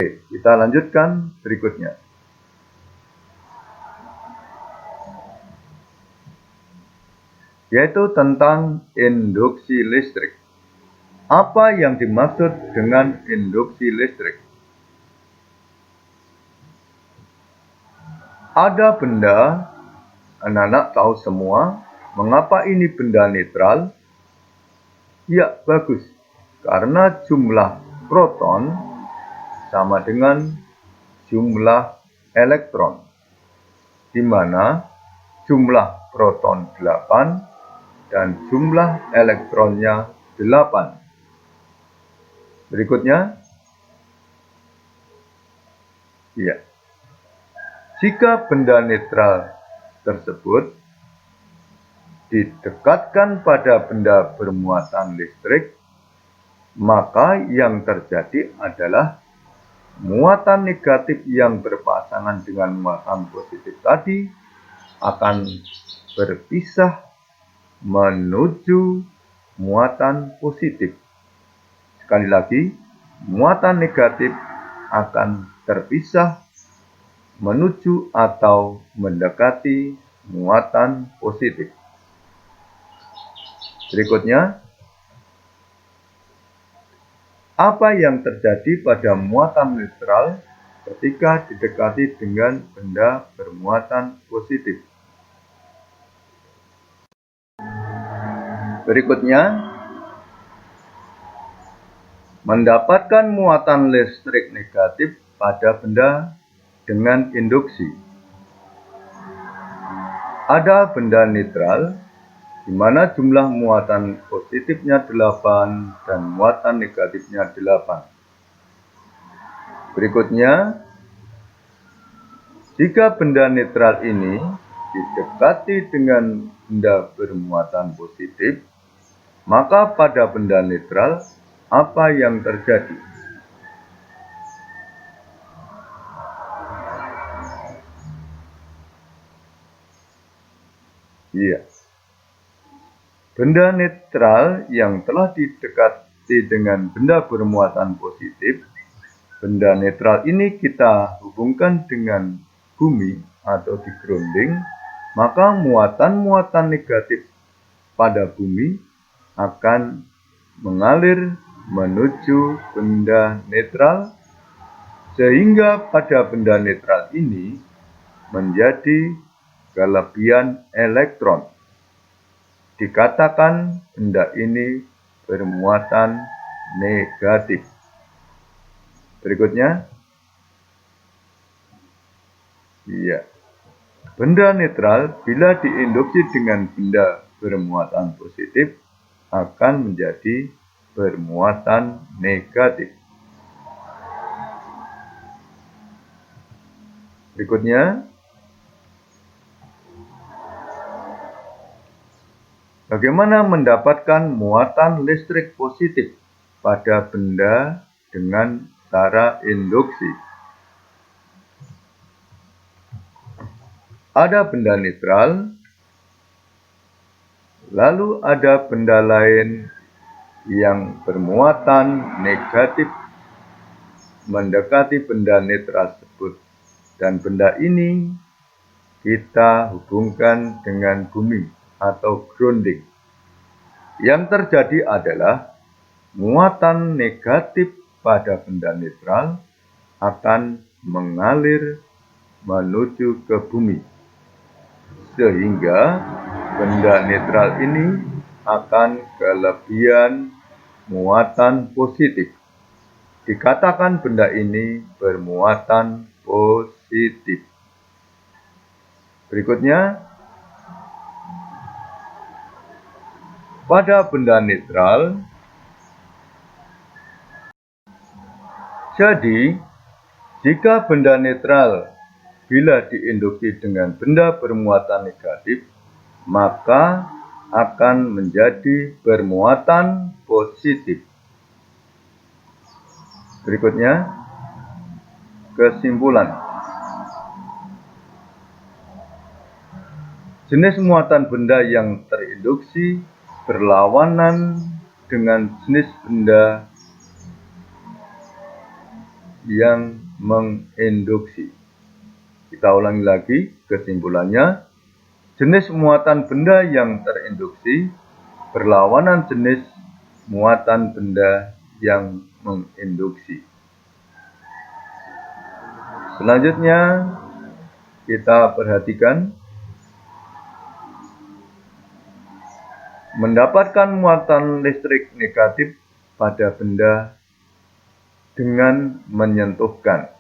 Kita lanjutkan berikutnya. Yaitu tentang induksi listrik. Apa yang dimaksud dengan induksi listrik? Ada benda, anak-anak tahu semua, mengapa ini benda netral? Ya, bagus. Karena jumlah proton sama dengan jumlah elektron, di mana jumlah proton 8 dan jumlah elektronnya 8. Berikutnya, ya. Jika benda netral tersebut didekatkan pada benda bermuatan listrik, maka yang terjadi adalah muatan negatif yang berpasangan dengan muatan positif tadi akan berpisah menuju muatan positif. Sekali lagi, muatan negatif akan terpisah menuju atau mendekati muatan positif. Berikutnya, apa yang terjadi pada muatan netral ketika didekati dengan benda bermuatan positif? Berikutnya, mendapatkan muatan listrik negatif pada benda dengan induksi. Ada benda netral di mana jumlah muatan positifnya 8 dan muatan negatifnya 8. Berikutnya, jika benda netral ini didekati dengan benda bermuatan positif, maka pada benda netral apa yang terjadi? Iya. Benda netral yang telah didekati dengan benda bermuatan positif, benda netral ini kita hubungkan dengan bumi atau di grounding, maka muatan-muatan negatif pada bumi akan mengalir menuju benda netral, sehingga pada benda netral ini menjadi kelebihan elektron. Dikatakan benda ini bermuatan negatif. Berikutnya, iya. Benda netral bila diinduksi dengan benda bermuatan positif akan menjadi bermuatan negatif. Berikutnya, bagaimana mendapatkan muatan listrik positif pada benda dengan cara induksi? Ada benda netral, lalu ada benda lain yang bermuatan negatif mendekati benda netral tersebut, dan benda ini kita hubungkan dengan bumi atau grounding. Yang terjadi adalah muatan negatif pada benda netral akan mengalir menuju ke bumi, sehingga benda netral ini akan kelebihan muatan positif. Dikatakan benda ini bermuatan positif. Berikutnya, pada benda netral, jadi jika benda netral bila diinduksi dengan benda bermuatan negatif, maka akan menjadi bermuatan positif. Berikutnya, kesimpulan. Jenis muatan benda yang terinduksi berlawanan dengan jenis benda yang menginduksi. Kita ulangi lagi kesimpulannya. Jenis muatan benda yang terinduksi berlawanan jenis muatan benda yang menginduksi. Selanjutnya kita perhatikan mendapatkan muatan listrik negatif pada benda dengan menyentuhkan.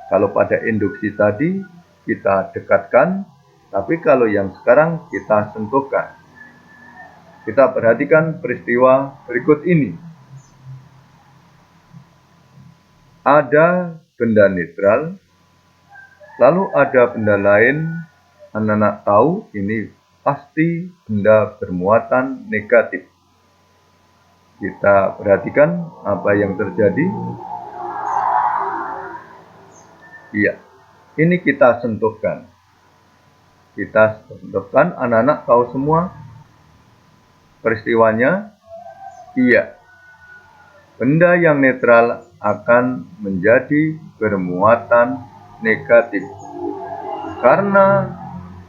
Kalau pada induksi tadi kita dekatkan, tapi kalau yang sekarang kita sentuhkan. Kita perhatikan peristiwa berikut ini. Ada benda netral, lalu ada benda lain, anak-anak tahu ini pasti benda bermuatan negatif. Kita perhatikan apa yang terjadi. Iya, ini kita sentuhkan. Kita sentuhkan, anak-anak tahu semua peristiwanya. Iya, benda yang netral akan menjadi bermuatan negatif. Karena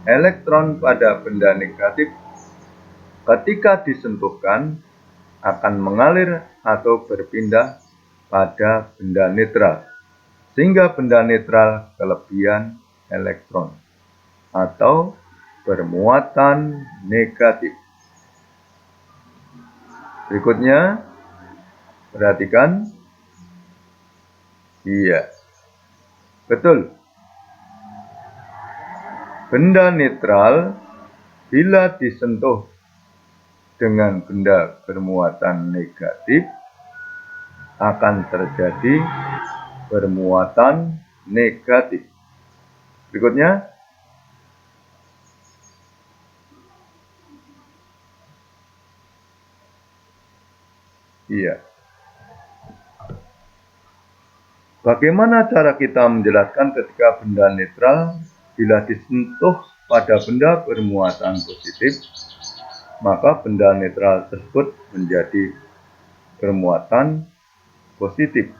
elektron pada benda negatif ketika disentuhkan akan mengalir atau berpindah pada benda netral. Sehingga benda netral kelebihan elektron atau bermuatan negatif. Berikutnya, perhatikan. Iya, betul. Benda netral bila disentuh dengan benda bermuatan negatif akan terjadi bermuatan negatif. Berikutnya, iya. Bagaimana cara kita menjelaskan ketika benda netral bila disentuh pada benda bermuatan positif, maka benda netral tersebut menjadi bermuatan positif.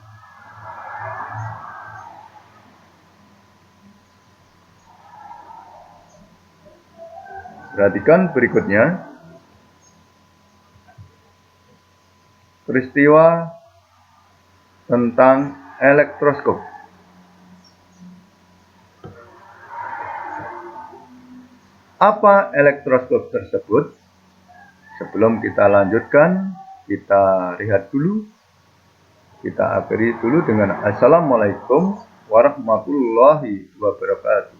Perhatikan berikutnya. Peristiwa tentang elektroskop. Apa elektroskop tersebut? Sebelum kita lanjutkan, kita lihat dulu. Kita akhiri dulu dengan Assalamualaikum warahmatullahi wabarakatuh.